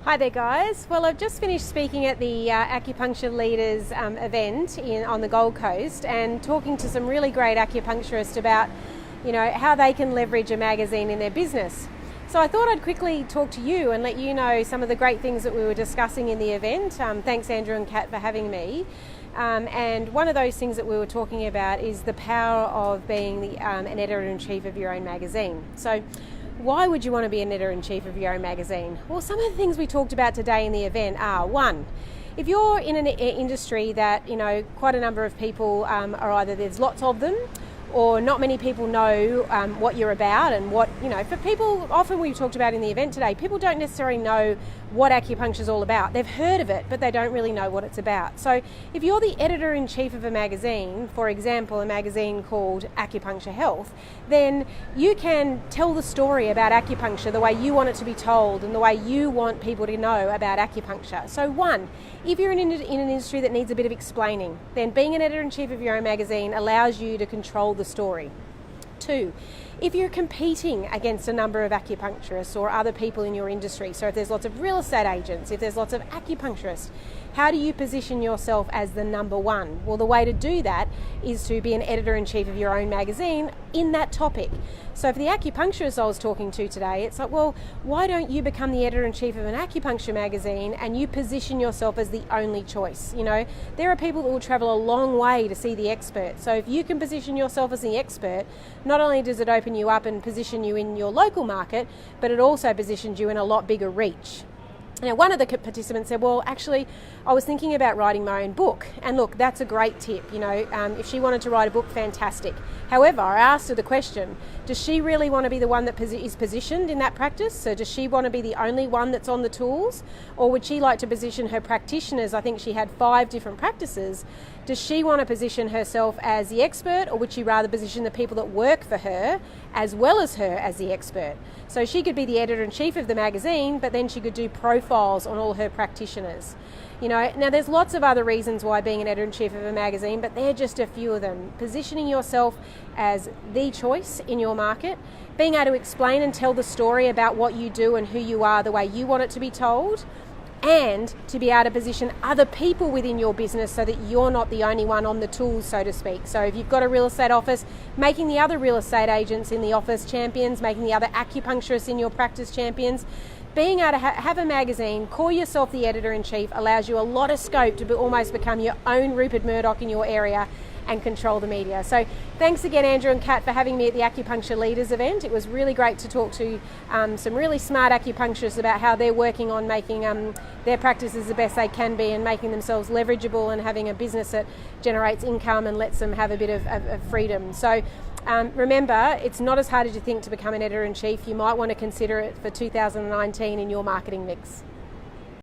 Hi there guys. Well, I've just finished speaking at the Acupuncture Leaders event on the Gold Coast and talking to some really great acupuncturists about how they can leverage a magazine in their business. So I thought I'd quickly talk to you and let you know some of the great things that we were discussing in the event. Thanks Andrew and Kat for having me. And one of those things that we were talking about is the power of being an editor-in-chief of your own magazine. So why would you want to be an editor-in-chief of your own magazine? Well, some of the things we talked about today in the event are, one, if you're in an industry that, quite a number of people are either there's lots of them or not many people know what you're about and what, for people, often we talked about in the event today, people don't necessarily know what acupuncture is all about. They've heard of it, but they don't really know what it's about. So if you're the editor-in-chief of a magazine, for example, a magazine called Acupuncture Health, then you can tell the story about acupuncture the way you want it to be told and the way you want people to know about acupuncture. So one, if you're in an industry that needs a bit of explaining, then being an editor-in-chief of your own magazine allows you to control the story. Two, if you're competing against a number of acupuncturists or other people in your industry, so if there's lots of real estate agents, if there's lots of acupuncturists, how do you position yourself as the number one? Well, the way to do that is to be an editor-in-chief of your own magazine in that topic. So for the acupuncturist I was talking to today, it's like, well, why don't you become the editor-in-chief of an acupuncture magazine and you position yourself as the only choice? There are people that will travel a long way to see the expert. So if you can position yourself as the expert, not only does it open you up and position you in your local market, but it also positions you in a lot bigger reach. Now, one of the participants said, well, actually, I was thinking about writing my own book. And look, that's a great tip. If she wanted to write a book, fantastic. However, I asked her the question, does she really want to be the one that is positioned in that practice? So does she want to be the only one that's on the tools? Or would she like to position her practitioners? I think she had 5 different practices. Does she want to position herself as the expert, or would she rather position the people that work for her as well as her as the expert? So she could be the editor-in-chief of the magazine, but then she could do profiles on all her practitioners. Now there's lots of other reasons why being an editor-in-chief of a magazine, but they're just a few of them. Positioning yourself as the choice in your market, being able to explain and tell the story about what you do and who you are the way you want it to be told, and to be able to position other people within your business so that you're not the only one on the tools, so to speak. So if you've got a real estate office, making the other real estate agents in the office champions, making the other acupuncturists in your practice champions, being able to have a magazine, call yourself the editor-in-chief, allows you a lot of scope to almost become your own Rupert Murdoch in your area and control the media. So thanks again, Andrew and Kat, for having me at the Acupuncture Leaders event. It was really great to talk to some really smart acupuncturists about how they're working on making their practices the best they can be and making themselves leverageable and having a business that generates income and lets them have a bit of freedom. So remember, it's not as hard as you think to become an editor-in-chief. You might want to consider it for 2019 in your marketing mix.